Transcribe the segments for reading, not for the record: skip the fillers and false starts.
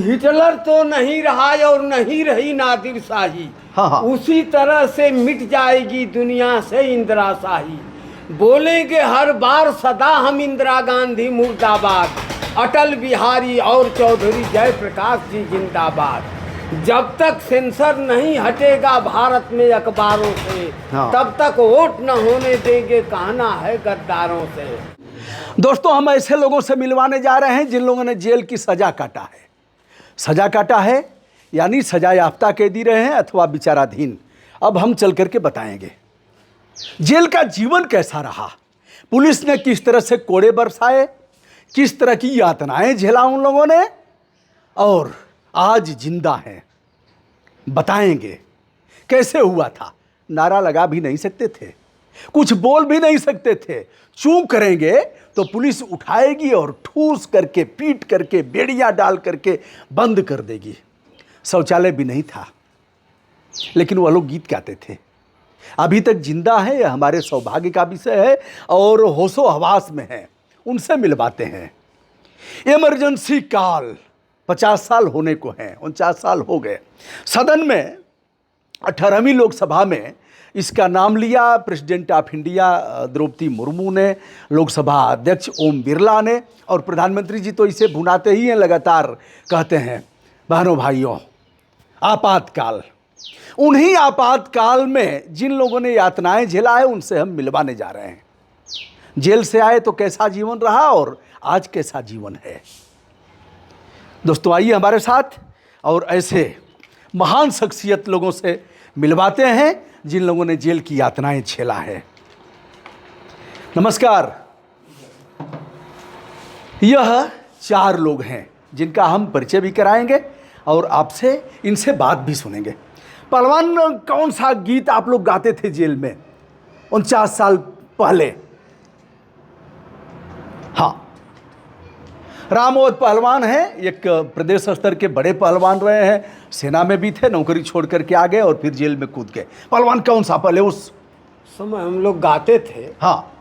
Hitler तो नहीं रहा और नहीं रही नादिर शाही। हाँ। उसी तरह से मिट जाएगी दुनिया से इंदिरा शाही। बोलेंगे हर बार सदा हम इंदिरा गांधी मुर्दाबाद, अटल बिहारी और चौधरी जयप्रकाश जी जिंदाबाद। जब तक सेंसर नहीं हटेगा भारत में अखबारों से, हाँ। तब तक वोट न होने देंगे, कहना है गद्दारों से। दोस्तों, हम ऐसे लोगों से मिलवाने जा रहे हैं जिन लोगों ने जेल की सजा काटा है। सजा काटा है यानी सजा याफ्ता कैदी रहे हैं अथवा विचाराधीन। अब हम चल करके बताएंगे जेल का जीवन कैसा रहा, पुलिस ने किस तरह से कोड़े बरसाए, किस तरह की यातनाएं झेला उन लोगों ने, और आज जिंदा हैं। बताएंगे कैसे हुआ था। नारा लगा भी नहीं सकते थे, कुछ बोल भी नहीं सकते थे। चूक करेंगे तो पुलिस उठाएगी और ठूस करके, पीट करके, बेड़ियां डाल करके बंद कर देगी। शौचालय भी नहीं था, लेकिन वह लोग गीत गाते थे। अभी तक जिंदा है, यह हमारे सौभाग्य का विषय है और होशो हवास में है। उनसे मिलवाते हैं। इमरजेंसी काल 50 साल होने को हैं, 49 साल हो गए। सदन में 18वीं लोकसभा में इसका नाम लिया president of India Droupadi Murmu ने, लोकसभा अध्यक्ष ओम बिरला ने, और प्रधानमंत्री जी तो इसे भुनाते ही हैं, लगातार कहते हैं बहनों भाइयों आपातकाल। उन्हीं आपातकाल में जिन लोगों ने यातनाएं झेला है उनसे हम मिलवाने जा रहे हैं। जेल से आए तो कैसा जीवन रहा और आज कैसा जीवन है। दोस्तों आइए हमारे साथ और ऐसे महान शख्सियत लोगों से मिलवाते हैं जिन लोगों ने जेल की यातनाएं झेला है। नमस्कार। यह 4 लोग हैं जिनका हम परिचय भी कराएंगे और आपसे इनसे बात भी सुनेंगे। पहलवान, कौन सा गीत आप लोग गाते थे जेल में 49 साल पहले? हाँ, रामोद पहलवान हैं, एक प्रदेश स्तर के बड़े पहलवान रहे हैं, सेना में भी थे, नौकरी छोड़ करके आ गए और फिर जेल में कूद गए। पहलवान कौन सा पहले उस समय हम लोग गाते थे? हाँ,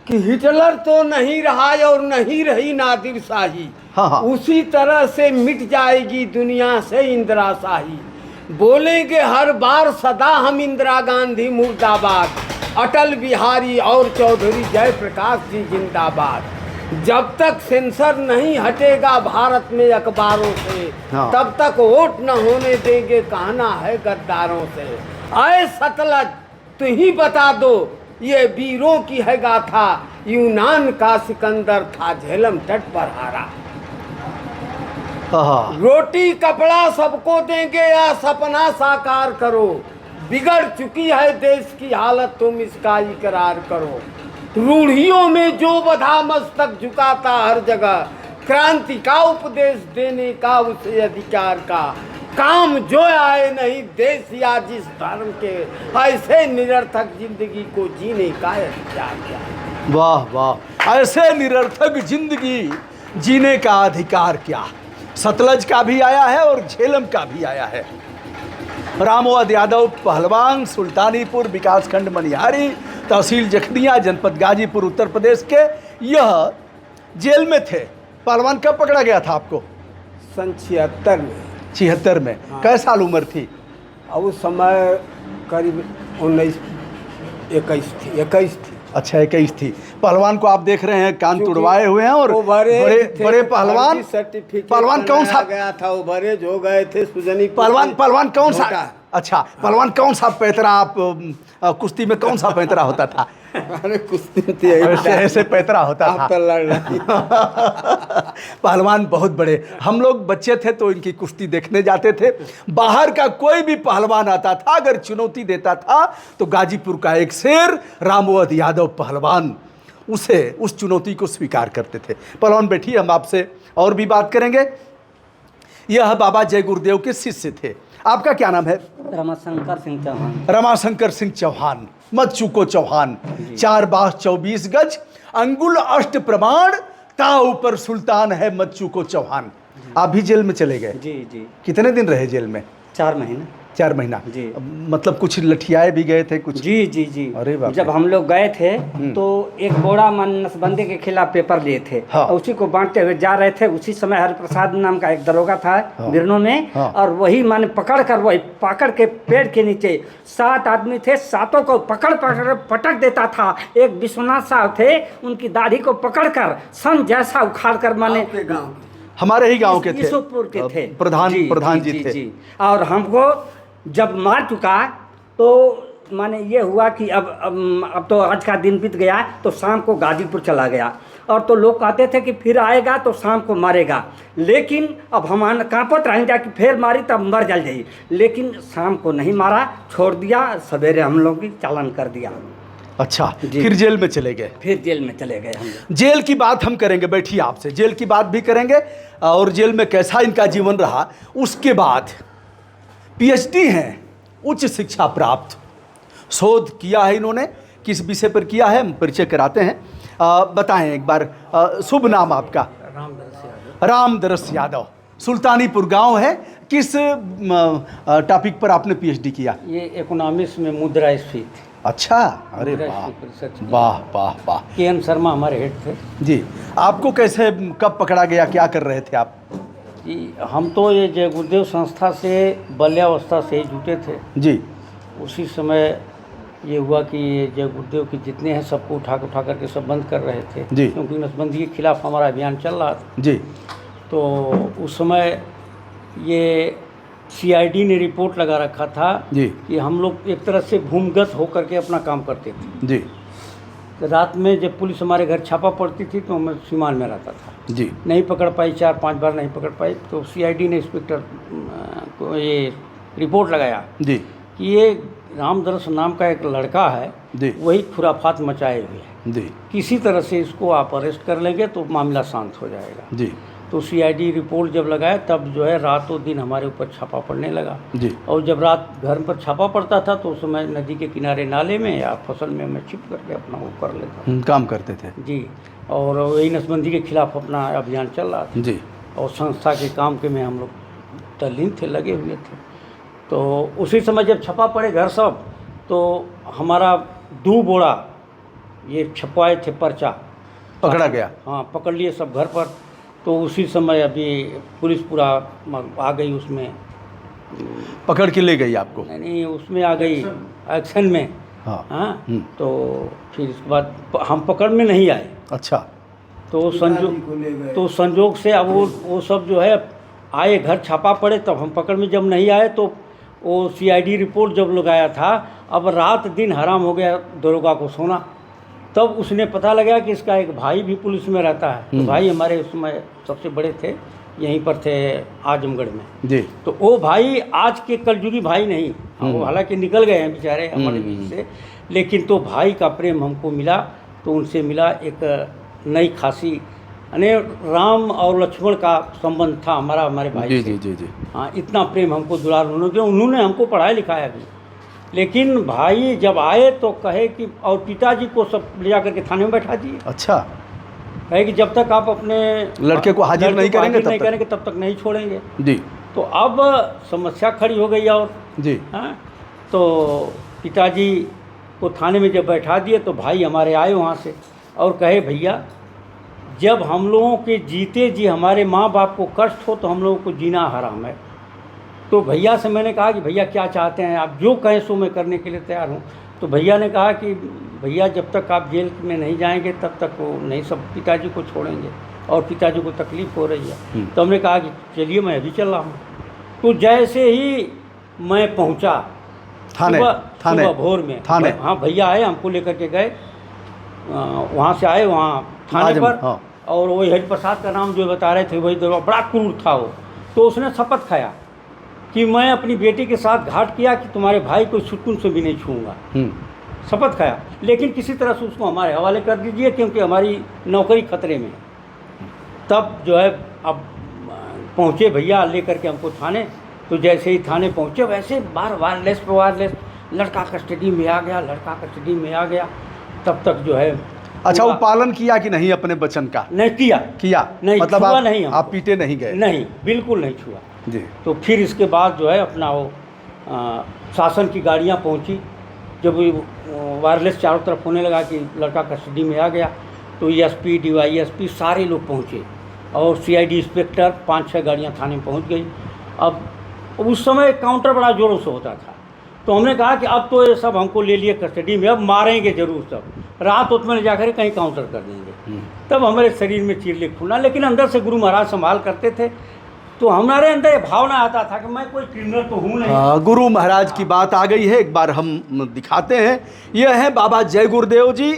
कि हिटलर तो नहीं रहा और नहीं रही नादिर शाही। हाँ। उसी तरह से मिट जाएगी दुनिया से इंदिरा शाही। बोलेंगे हर बार सदा हम इंदिरा गांधी मुर्दाबाद, अटल बिहारी और चौधरी जयप्रकाश जी जिंदाबाद। जब तक सेंसर नहीं हटेगा भारत में अखबारों से, हाँ। तब तक वोट न होने देंगे, कहना है गद्दारों से। आए सतलज तू ही बता दो, ये वीरों की है गाथा, यूनान का सिकंदर था झेलम तट पर हारा। हाँ। रोटी कपड़ा सबको देंगे या सपना साकार करो, बिगड़ चुकी है देश की हालत तुम इसका इकरार करो। रूढ़ियों में जो बधा मस्तक झुकाता हर जगह, क्रांति का उपदेश देने का उसे अधिकार का। काम जो आए नहीं देश या जिस धर्म के, ऐसे निरर्थक जिंदगी को जीने का अधिकार क्या। वाह वाह, ऐसे निरर्थक जिंदगी जीने का अधिकार क्या। सतलज का भी आया है और झेलम का भी आया है। रामोद यादव पहलवान, सुल्तानीपुर विकासखंड मनिहारी, तहसील जखनिया, जनपद गाजीपुर, उत्तर प्रदेश के, यह जेल में थे। पहलवान कब पकड़ा गया था आपको? सन 76 में। 76 में। हाँ। कै साल उम्र थी? अब उस समय करीब 19-21 थी। अच्छा, 21 थी। पहलवान को आप देख रहे हैं, कान तुड़वाए हुए हैं और बड़े पहलवान। पहलवान कौन सा गया था? वो बरेज हो गए थे सुजनी। पहलवान कौन सा? अच्छा, पहलवान कौन सा पैतरा, आप कुश्ती में कौन सा पैतरा होता था? अरे कुश्ती ऐसे पैतरा होता था। पहलवान बहुत बड़े। हम लोग बच्चे थे तो इनकी कुश्ती देखने जाते थे। बाहर का कोई भी पहलवान आता था, अगर चुनौती देता था तो गाजीपुर का एक शेर रामोद यादव पहलवान उस चुनौती को स्वीकार करते थे। पहलवान बैठिए, हम आपसे और भी बात करेंगे। यह बाबा जय गुरुदेव के शिष्य थे। आपका क्या नाम है? रमाशंकर सिंह चौहान। रमाशंकर सिंह चौहान, मत चूको चौहान। 4 बाह 24 गज, अंगुल अष्ट प्रमाण, ता ऊपर सुल्तान है मत चूको चौहान। आप भी जेल में चले गए? जी जी। कितने दिन रहे जेल में? 4 महीने। 4 महीना जी। मतलब कुछ लठियाए भी गए थे कुछ? जी जी जी। अरे बाप रे। जब हम लोग गए थे तो एक बोरा मन नसबंदी के खिलाफ पेपर लिए थे। हाँ। और उसी को बांटते हुए जा रहे थे। उसी समय हरिप्रसाद नाम का एक दरोगा था हाँ। बिरनों में। हाँ। और वही मन पकड़ कर वही पकड़ के पेड़ के नीचे 7 आदमी थे, 7 को पकड़ पकड़ पटक देता था। एक विश्वनाथ साहब थे, उनकी दाढ़ी को पकड़ कर सन जैसा उखाड़ कर माने आपके गांव के। हमारे ही गांव के थे, ईसुपुर के थे, प्रधान जी थे। और हमको जब मार चुका तो माने ये हुआ कि अब तो आज का दिन बीत गया, तो शाम को गाजीपुर चला गया। और तो लोग कहते थे कि फिर आएगा तो शाम को मारेगा, लेकिन अब हम कांपत रहेंगे कि फिर मारी तब मर जल जाई। लेकिन शाम को नहीं मारा, छोड़ दिया। सवेरे हम लोग भी चालान कर दिया। अच्छा, जी। फिर जेल में चले गए? फिर जेल में चले गए हम लोग। जेल की बात हम करेंगे, बैठिए, आपसे जेल की बात भी करेंगे और जेल में कैसा इनका जीवन रहा। उसके बाद पीएचडी हैं, उच्च शिक्षा प्राप्त, शोध किया है इन्होंने। किस विषय पर किया है हम परिचय कराते हैं। बताएं एक बार, शुभ नाम आपका? रामदरस यादव। सुल्तानीपुर गांव है। किस टॉपिक पर आपने पीएचडी किया? ये इकोनॉमिक्स में मुद्रास्फीति। अच्छा, अरे वाह वाह वाह वाह। के.एन. शर्मा हमारे हेड थे। जी, आपको कैसे कब पकड़ा गया, क्या कर रहे थे आप? जी, हम तो ये जय गुरुदेव संस्था से बाल्यावस्था से ही जुटे थे। जी। उसी समय ये हुआ कि ये जय गुरुदेव के जितने हैं सबको उठा करके सब बंद कर रहे थे। जी। क्योंकि नसबंदी के खिलाफ हमारा अभियान चल रहा था। जी। तो उस समय ये सीआईडी ने रिपोर्ट लगा रखा था जी। कि हम लोग एक तरह से भूमिगत होकर के अपना काम करते थे। जी। रात में जब पुलिस हमारे घर छापा पड़ती थी तो मैं सीमान में रहता था। जी। नहीं पकड़ पाई, 4-5 बार नहीं पकड़ पाई। तो सीआईडी ने इंस्पेक्टर को ये रिपोर्ट लगाया जी कि ये रामदरस नाम का एक लड़का है, जी। वही खुराफात मचाए हुए है। जी। किसी तरह से इसको आप अरेस्ट कर लेंगे तो मामला शांत हो जाएगा। जी। तो सीआईडी रिपोर्ट जब लगाया तब जो है रातों दिन हमारे ऊपर छापा पड़ने लगा। जी। और जब रात घर पर छापा पड़ता था तो उस समय नदी के किनारे नाले में या फसल में मैं छिप करके अपना वो कर लेता काम करते थे। जी। और वही नसबंदी के खिलाफ अपना अभियान चल रहा था। जी। और संस्था के काम के में हम लोग तल्लीन थे, लगे हुए थे। तो उसी समय जब छपा पड़े घर सब, तो हमारा 2 बोरा ये छपवाए थे पर्चा, पकड़ा गया। हाँ, पकड़ लिए सब घर पर। तो उसी समय अभी पुलिस पूरा आ गई, उसमें पकड़ के ले गई आपको? नहीं, उसमें आ गई एक्शन में। हाँ। हाँ। तो फिर इसके बाद हम पकड़ में नहीं आए। अच्छा। तो संजोग से अब वो सब जो है आए, घर छापा पड़े, तब हम पकड़ में जब नहीं आए तो वो सीआईडी रिपोर्ट जब लगाया था, अब रात दिन हराम हो गया दरोगा को सोना। तब उसने पता लगा कि इसका एक भाई भी पुलिस में रहता है। तो भाई हमारे उस समय सबसे बड़े थे, यहीं पर थे आजमगढ़ में। जी। तो वो भाई आज के कलयुगी भाई नहीं, वो हालांकि निकल गए हैं बेचारे हमारे बीच से, लेकिन तो भाई का प्रेम हमको मिला। तो उनसे मिला एक नई खासी, यानी राम और लक्ष्मण का संबंध था हमारा, हमारे भाई जी से। जी जी जी। हाँ, इतना प्रेम हमको दुलार उन्होंने हमको पढ़ाया लिखाया भी। लेकिन भाई जब आए तो कहे कि, और पिताजी को सब ले जा करके थाने में बैठा दिए। अच्छा। कहे कि जब तक आप अपने लड़के को हाजिर नहीं करेंगे तब तक नहीं छोड़ेंगे। जी। तो अब समस्या खड़ी हो गई। और जी। हाँ, तो पिताजी को थाने में जब बैठा दिए तो भाई हमारे आए वहाँ से और कहे, भैया जब हम लोगों के जीते जी हमारे माँ बाप को कष्ट हो तो हम लोगों को जीना हराम है। तो भैया से मैंने कहा कि भैया क्या चाहते हैं आप, जो कहें सो मैं करने के लिए तैयार हूँ। तो भैया ने कहा कि भैया जब तक आप जेल में नहीं जाएंगे तब तक वो नहीं, सब पिताजी को छोड़ेंगे और पिताजी को तकलीफ़ हो रही है। तो हमने कहा कि चलिए मैं अभी चल रहा हूँ। तो जैसे ही मैं पहुँचा सुबह भोर में, हाँ भैया आए, हमको लेकर के गए, वहाँ से आए वहाँ थाने पर। हाँ। और वही हरिप्रसाद का नाम जो बता रहे थे वही दरोगा, बड़ा क्रूर था वो। तो उसने शपथ खाया कि मैं अपनी बेटी के साथ घाट किया कि तुम्हारे भाई को सुकून से भी नहीं छूँगा। शपथ खाया, लेकिन किसी तरह से उसको हमारे हवाले कर दीजिए क्योंकि हमारी नौकरी खतरे में। तब जो है अब पहुँचे भैया लेकर के हमको थाने। तो जैसे ही थाने पहुँचे वैसे बार वायरलेस लड़का कस्टडी में आ गया, लड़का कस्टडी में आ गया। तब तक जो है, अच्छा, वो पालन किया कि नहीं अपने वचन का? नहीं किया नहीं, मतलब नहीं, आप पीटे नहीं गए? नहीं, बिल्कुल नहीं छुआ। जी। तो फिर इसके बाद जो है अपना वो शासन की गाड़ियाँ पहुंची। जब वायरलेस चारों तरफ होने लगा कि लड़का कस्टडी में आ गया, तो एसपी डीवाईएसपी सारे लोग पहुंचे और सीआईडी इंस्पेक्टर 5-6 गाड़ियाँ थाने में पहुंच गई। अब उस समय काउंटर बड़ा ज़ोरों से होता था, तो हमने कहा कि अब तो ये सब हमको ले लिए कस्टडी में, अब मारेंगे ज़रूर सब, रात उत में जाकर कहीं काउंटर कर देंगे। तब हमारे शरीर में चीरले खुला, लेकिन अंदर से गुरु महाराज संभाल करते थे, तो हमारे अंदर ये भावना आता था कि मैं कोई क्रिमिनल तो हूँ नहीं। गुरु महाराज की बात आ गई है, एक बार हम दिखाते हैं। ये हैं बाबा जय गुरुदेव जी,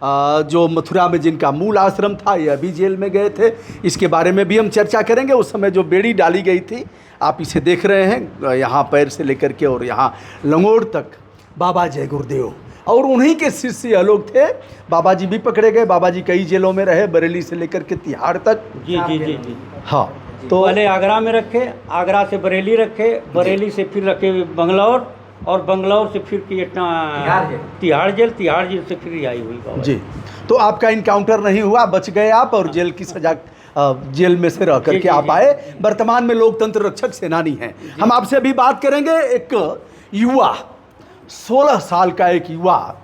जो मथुरा में जिनका मूल आश्रम था, ये अभी जेल में गए थे। इसके बारे में भी हम चर्चा करेंगे। उस समय जो बेड़ी डाली गई थी, आप इसे देख रहे हैं, यहाँ पैर से लेकर के और यहाँ लंगोट तक बाबा जय गुरुदेव, और उन्हीं के शिष्य ये लोग थे। बाबा जी भी पकड़े गए। बाबा जी कई जेलों में रहे, बरेली से लेकर के तिहाड़ तक। जी जी जी जी। हाँ, तो पहले आगरा में रखे, आगरा से बरेली रखे, बरेली से फिर रखे बंगलौर, और बंगलौर से फिर कि तिहाड़ जेल से फिर रिहाई हुई बाबा जी। तो आपका इनकाउंटर नहीं हुआ, बच गए आप, और जेल की सजा, जेल में से रह करके आप आए। वर्तमान में लोकतंत्र रक्षक सेनानी हैं। हम आपसे अभी बात करेंगे। एक युवा, 16 साल का एक युवा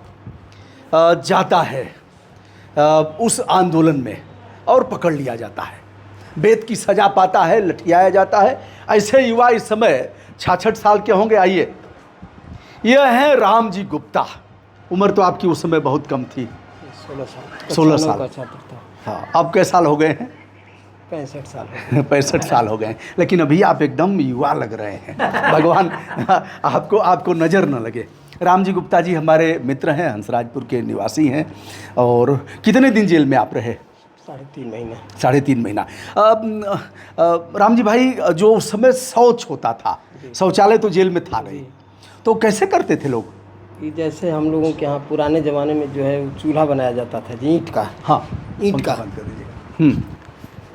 जाता है उस आंदोलन में और पकड़ लिया जाता है, बेत की सजा पाता है, लठियाया जाता है। ऐसे युवा इस समय 66 साल के होंगे। आइए, यह हैं राम जी गुप्ता। उम्र तो आपकी उस समय बहुत कम थी, 16 साल का छात्र था। हाँ, अब कैसे साल हो गए हैं? 65 साल 65 साल हो गए हैं, लेकिन अभी आप एकदम युवा लग रहे हैं। भगवान आपको नज़र न लगे। राम जी गुप्ता जी हमारे मित्र हैं, हंसराजपुर के निवासी हैं। और कितने दिन जेल में आप रहे? 3.5 महीने। 3.5 महीना। राम जी भाई, जो उस समय शौच होता था, शौचालय तो जेल में था नहीं, तो कैसे करते थे लोग? कि जैसे हम लोगों के यहाँ पुराने ज़माने में जो है चूल्हा बनाया जाता था जी, ईंट का। हाँ, ईंट का।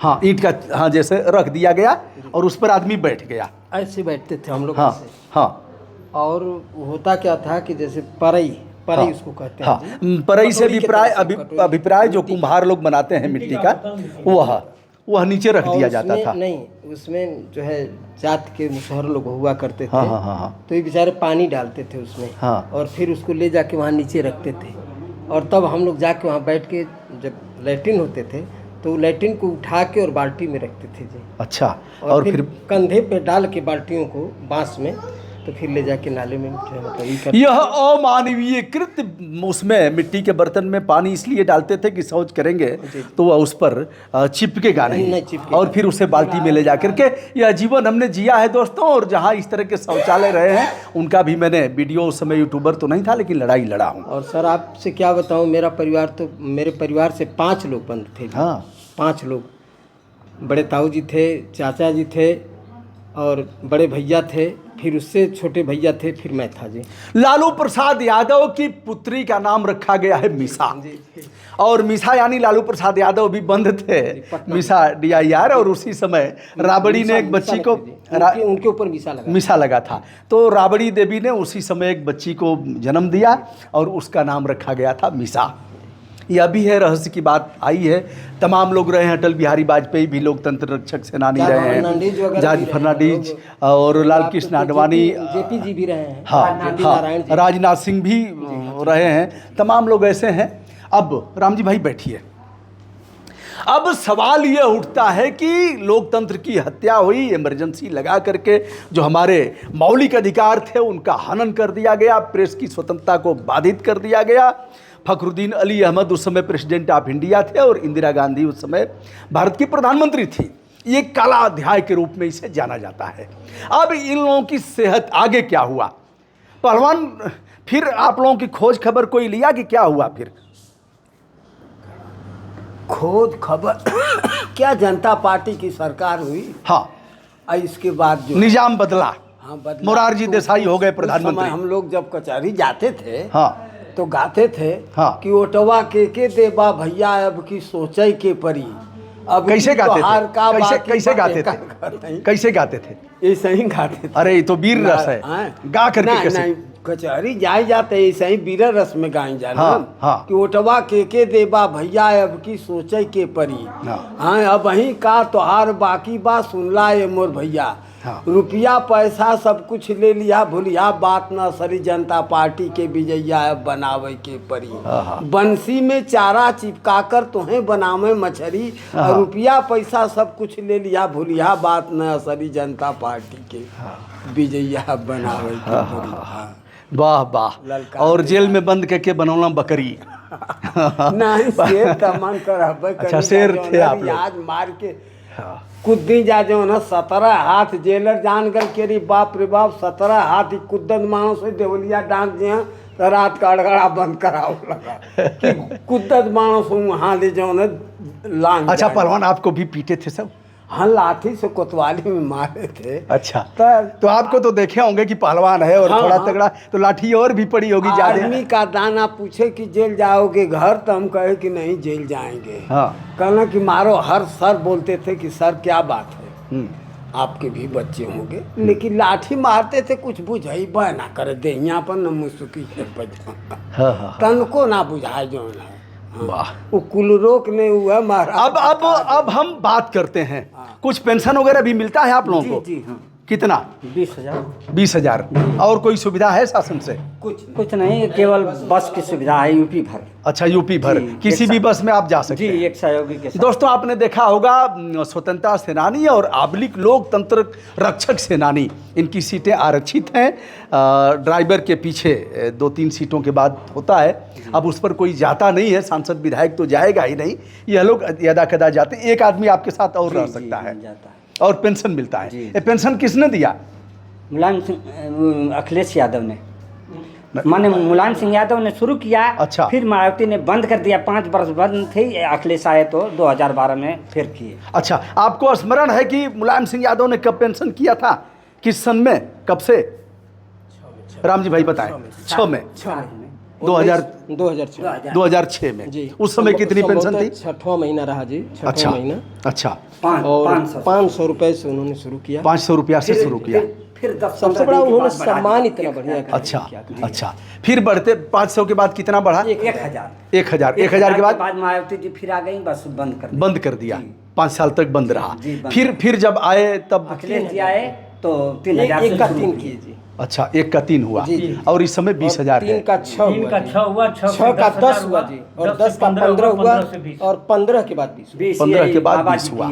हाँ, ईंट का। हाँ, जैसे रख दिया गया और उस पर आदमी बैठ गया, ऐसे बैठते थे हम लोग। हाँ ऐसे। हाँ। और होता क्या था कि जैसे परई हाँ, उसको कहते हैं हाँ, जी। परई से कटोरी के तरह से, अभिप्राय जो कुम्हार लोग बनाते हैं मिट्टी का, वह नीचे रख और दिया जाता उसमें था। नहीं, उसमें जो है जात के मुसहर लोग हुआ करते थे। हाँ हाँ हाँ हाँ। तो ये बेचारे पानी डालते थे उसमें। हाँ। और फिर उसको ले जाके वहाँ नीचे रखते थे, और तब हम लोग जाके वहाँ बैठ के, जब लैट्रिन होते थे तो लैट्रिन को उठा के और बाल्टी में रखते थे जी। अच्छा। और फिर कंधे पे डाल के बाल्टियों को बांस में, तो फिर ले जाके नाले में जो है मतलब ये करते। यह अमानवीय कृत, उसमें मिट्टी के बर्तन में पानी इसलिए डालते थे कि शौच करेंगे तो वह उस पर चिपकेगा नहीं, चिपकेगा। और फिर उसे बाल्टी में ले जा करके, यह जीवन हमने जिया है दोस्तों। और जहाँ इस तरह के शौचालय रहे हैं, उनका भी मैंने वीडियो, उस समय यूट्यूबर तो नहीं था, लेकिन लड़ाई लड़ा हूँ। और सर आपसे क्या बताऊँ, मेरा परिवार तो, मेरे परिवार से 5 लोग बंद थे। हाँ, 5 लोग। बड़े ताऊ जी थे, चाचा जी थे, और बड़े भैया थे, फिर उससे छोटे भैया थे, फिर मैं था जी। लालू प्रसाद यादव की पुत्री का नाम रखा गया है मीसा। और मीसा यानी लालू प्रसाद यादव भी बंद थे, मीसा DIR। और उसी समय राबड़ी ने एक बच्ची को, उनके ऊपर मीसा लगा था। तो राबड़ी देवी ने उसी समय एक बच्ची को जन्म दिया और उसका नाम रखा गया था मीसा। यह भी है, रहस्य की बात आई है। तमाम लोग रहे हैं, अटल बिहारी वाजपेयी भी लोकतंत्र रक्षक सेनानी रहे हैं, जॉर्ज फर्नांडीज और लाल कृष्ण आडवाणी, JP जी भी रहे हैं। हाँ, राजनाथ सिंह भी रहे हैं। तमाम लोग ऐसे हैं। अब राम जी भाई बैठिए। अब सवाल यह उठता है कि लोकतंत्र की हत्या हुई, इमरजेंसी लगा करके जो हमारे मौलिक अधिकार थे उनका हनन कर दिया गया, प्रेस की स्वतंत्रता को बाधित कर दिया गया। फखरुद्दीन अली अहमद उस समय प्रेसिडेंट ऑफ इंडिया थे और इंदिरा गांधी उस समय भारत की प्रधानमंत्री थी। ये काला अध्याय के रूप में इसे जाना जाता है। अब इन लोगों की सेहत, आगे क्या हुआ पहलवान? फिर आप लोगों की खोज खबर कोई लिया कि क्या हुआ? फिर खोज खबर क्या, जनता पार्टी की सरकार हुई। हाँ, और इसके बाद जो निजाम बदला। हाँ, बदला। मोरारजी देसाई हो गए प्रधानमंत्री। हम लोग जब कचहरी जाते थे, हाँ, तो गाते थे, हाँ, कि ओटवा के देबा भैया अब की सोचई के परी। अब कैसे गाते बाहर का थे? बाकी कैसे गाते थे? कैसे गाते थे? ऐसे ही गाते थे। अरे ये तो वीर रस है, गा करके नहीं, कैसे? नहीं, कचहरी जाए जाते ऐसे ही वीर रस में गाए जाना। हाँ, हाँ। कि ओटवा के देबा भैया अब की सोचई के परी। हाँ। हाँ, अब वही का तोहार बाकी बा सुनला ये मोर भैया। हाँ। रुपया पैसा सब कुछ ले लिया, भूलिया बात न सरी, जनता पार्टी के विजया बनावे के परी। बंसी में चारा चिपका कर तुम्हें बनावे मछली, और रुपया पैसा सब कुछ ले लिया, भूलिया बात न सरी, जनता पार्टी के विजया बनावे के परी। वाह वाह। और जेल में बंद करके बनौला बकरी। नहीं शेर का मन कर। अच्छा, शेर थे आप लोग। आज मार के कुद्दी जा जो ना 17 हाथ जेलर जान गल के री बाप रे बाप, 17 हाथ कुद्दत मानो से देवलिया डांक दिया तो रात का अड़गड़ा बंद कराओ लगा कि कुद्दत मानो से वहाँ ले जाओ ना लांग। अच्छा, पहलवान आपको भी पीटे थे सब? हाँ, लाठी से कोतवाली में मारे थे। अच्छा, तो आपको तो देखे होंगे कि पहलवान है और हाँ, थोड़ा हाँ। तगड़ा, तो लाठी और भी पड़ी होगी ज्यादा। आदमी का दाना पूछे कि जेल जाओगे घर, तो हम कहे कि नहीं जेल जाएंगे। हाँ। कहना कि मारो, हर सर बोलते थे कि सर क्या बात है, आपके भी बच्चे होंगे, लेकिन लाठी मारते थे कुछ बुझाई ना करे दे यहाँ पर न मुसुकी है हाँ। तन को ना बुझाए जो है। वाह। वो कुल रोक नहीं हुआ मारा। अब हम बात करते हैं, कुछ पेंशन वगैरह भी मिलता है आप लोगों को? जी हाँ। कितना? 20,000। 20,000। और कोई सुविधा है शासन से? कुछ नहीं, केवल बस की सुविधा है यूपी भर। अच्छा, यूपी भर जी, किसी भी बस में आप जा सकते जी, हैं। एक सहयोगी के साथ। दोस्तों, आपने देखा होगा स्वतंत्रता सेनानी और आबलिक लोकतंत्र रक्षक सेनानी, इनकी सीटें आरक्षित हैं। ड्राइवर के पीछे 2-3 सीटों के बाद होता है। अब उस पर कोई जाता नहीं है, सांसद विधायक तो जाएगा ही नहीं, यह लोग यदा कदा जाते हैं। एक आदमी आपके साथ और रह सकता है जाता है। और पेंशन मिलता है। जी। ये पेंशन किसने दिया? मुलायम सिंह, अखिलेश यादव ने, माने मुलायम सिंह यादव ने शुरू किया। अच्छा। फिर मायावती ने बंद कर दिया, 5 वर्ष बंद थे, अखिलेश आए तो 2012 में फिर किए। अच्छा, आपको स्मरण है कि मुलायम सिंह यादव ने कब पेंशन किया था? किस सन में, कब से? राम जी भाई बताएं। 6 में, 2006 में जी। उस समय कितनी पेंशन थी? 6वां महीना रहा जी, 6वां अच्छा महीना। अच्छा, और 500 रुपए से उन्होंने शुरू किया। 500 रुपया से शुरू किया। फिर 10 सबसे बड़ा उन्होंने सम्मान इतना बढ़िया किया। अच्छा अच्छा, फिर बढ़ते 500 के बाद कितना बढ़ा? 1,000। 1,000 के बाद मायावती जी फिर आ गई, बस बंद कर दिया। 5 साल तक बंद रहा। जी, बंद। फिर जब आए तब अखिलेश जी आए तो 3,000 एक का 3 किए जी। अच्छा, 1 का 3 हुआ। जी, जी। और इस समय 20,000 है। 3 का 6 3 का 6 हुआ, 6 का 10 हुआ जी, और 10 का 15 हुआ, और 15 के बाद 20। 15 के बाद 20 हुआ।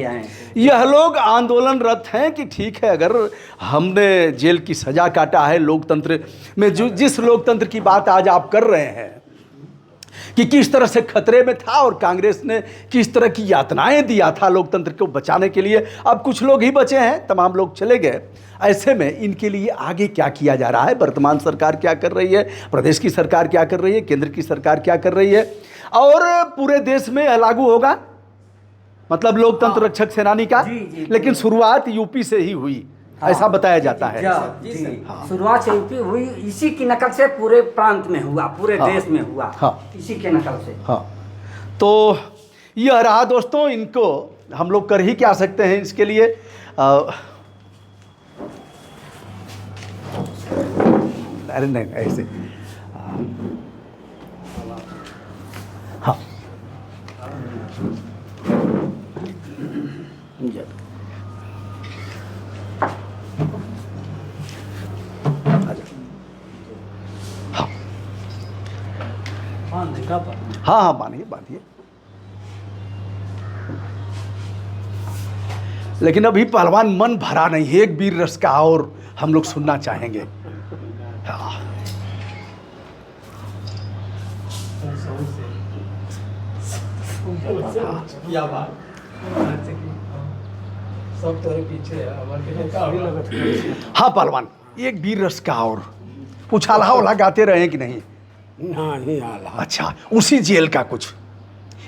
यह लोग आंदोलनरत हैं कि ठीक है, अगर हमने जेल की सजा काटा है, लोकतंत्र में जिस लोकतंत्र की बात आज आप कर रहे हैं कि किस तरह से खतरे में था और कांग्रेस ने किस तरह की यातनाएं दिया था लोकतंत्र को बचाने के लिए, अब कुछ लोग ही बचे हैं, तमाम लोग चले गए। ऐसे में इनके लिए आगे क्या किया जा रहा है? वर्तमान सरकार क्या कर रही है? प्रदेश की सरकार क्या कर रही है? केंद्र की सरकार क्या कर रही है? और पूरे देश में लागू होगा, मतलब लोकतंत्र रक्षक सेनानी का। लेकिन शुरुआत यूपी से ही हुई, ऐसा बताया जाता है। शुरुआत से यूपी हुई, इसी की नकल से पूरे प्रांत में हुआ, पूरे देश में हुआ। हाँ। इसी के नकल से। हाँ, तो यह रहा दोस्तों, इनको हम लोग कर ही क्या सकते हैं इसके लिए। अरे नहीं, ऐसे हाँ, हाँ हाँ, बांधिए। लेकिन अभी पहलवान मन भरा नहीं है, एक वीर रस का और हम लोग सुनना चाहेंगे। हाँ। सब तोरे पीछे है, हाँ पहलवान, एक वीर रस का और कुछ आल्हा गाते रहे कि नहीं? नहीं आला। अच्छा, उसी जेल का कुछ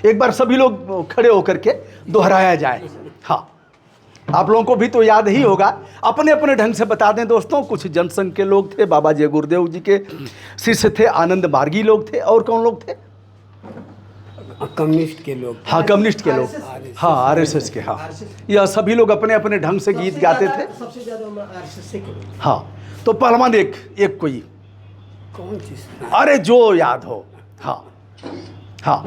एक बार सभी लोग खड़े होकर के दोहराया जाए। हाँ, आप लोगों को भी तो याद ही होगा, अपने अपने ढंग से बता दें दोस्तों। कुछ जनसंघ के लोग थे, बाबा जय गुरुदेव जी के शिष्य थे, आनंद मार्गी लोग थे, और कौन लोग थे? कम्युनिस्ट के लोग। हाँ, कम्युनिस्ट के लोग। हाँ, आरएसएस के। हाँ, यह सभी लोग अपने अपने ढंग से गीत गाते थे। सबसे ज्यादा आरएसएस के लोग। हाँ, तो पहलवान एक कोई, कौन चीज? अरे जो याद हो। हाँ हाँ,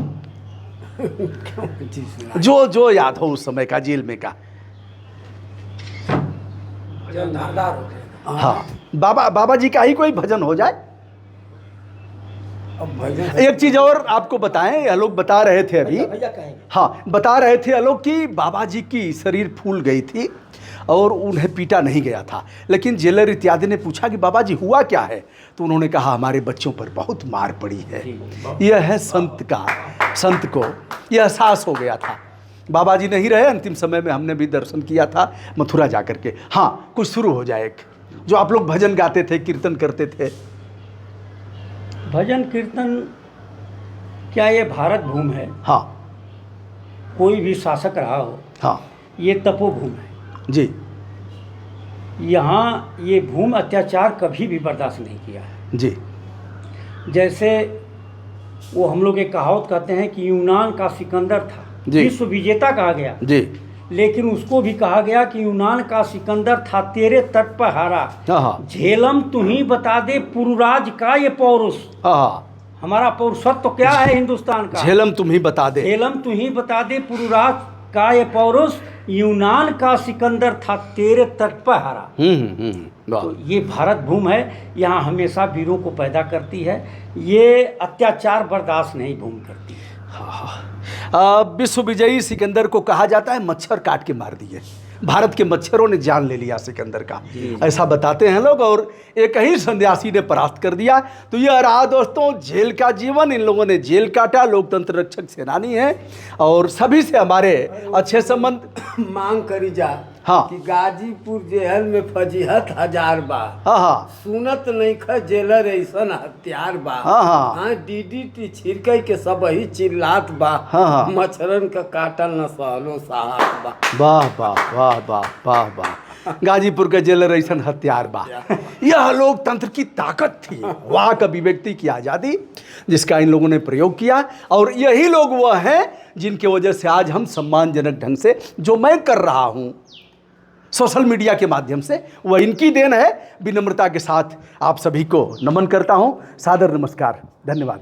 चीज जो याद हो उस समय का जेल में का। धारदार होते हैं। हाँ, बाबा जी का ही कोई भजन हो जाए। अब भजन एक चीज और आपको बताएं, यह लोग बता रहे थे अभी, भैया कहेंगे। हाँ बता रहे थे आलोक कि बाबा जी की शरीर फूल गई थी और उन्हें पीटा नहीं गया था, लेकिन जेलर इत्यादि ने पूछा कि बाबा जी हुआ क्या है, तो उन्होंने कहा हमारे बच्चों पर बहुत मार पड़ी है। यह है संत को यह एहसास हो गया था। बाबा जी नहीं रहे, अंतिम समय में हमने भी दर्शन किया था मथुरा जा कर के। हाँ, कुछ शुरू हो जाए, जो आप लोग भजन गाते थे, कीर्तन करते थे। भजन कीर्तन क्या ये भारत भूमि है? हाँ कोई भी शासक रहा हो, हाँ ये तपोभूमि है। जी यहाँ ये भूमि अत्याचार कभी भी बर्दाश्त नहीं किया है। जी जैसे वो हम लोग एक कहावत कहते हैं कि यूनान का सिकंदर था, जी। विश्व विजेता कहा गया, जी लेकिन उसको भी कहा गया कि यूनान का सिकंदर था तेरे तट पर हारा। हाँ हाँ झेलम तुम्ही बता दे पुरुराज का ये पौरुष। हाँ, हमारा पौरुषत्व तो क्या है हिंदुस्तान का? झेलम तुम ही बता दे। झेलम तुम्ही बता दे पुरुराज का ये पौरुष, यूनान का सिकंदर था तेरे तट पर हारा। वाह। तो ये भारत भूमि है, यहाँ हमेशा वीरों को पैदा करती है। ये अत्याचार बर्दाश्त नहीं भूमि करती है। विश्व विजयी सिकंदर को कहा जाता है मच्छर काट के मार दिए, भारत के मच्छरों ने जान ले लिया सिकंदर का, ऐसा बताते हैं लोग। और एक ही सन्यासी ने परास्त कर दिया। तो यह रहा दोस्तों जेल का जीवन। इन लोगों ने जेल काटा, लोकतंत्र रक्षक सेनानी हैं और सभी से हमारे अच्छे संबंध। मांग करी जा हाँ। कि गाजीपुर जेल में फजीहत हजार बा, हाँ हाँ सुनत नहीं ख जेलर ऐसन हथियार बा। हाँ, हाँ। हाँ, डीडीटी छिड़के के सब ही चिल्लात बा। हाँ, हाँ। मच्छरन का काटल न सहलो साहब बा। वाह वाह वाह वाह वाह वाह, गाजीपुर का जेलर ऐसन हथियार बा। यह लोकतंत्र की ताकत थी, वाक अभिव्यक्ति की आज़ादी, जिसका इन लोगों ने प्रयोग किया। और यही लोग वह हैं जिनके वजह से आज हम सम्मानजनक ढंग से जो मैं कर रहा हूँ सोशल मीडिया के माध्यम से, वह इनकी देन है। विनम्रता के साथ आप सभी को नमन करता हूँ। सादर नमस्कार, धन्यवाद।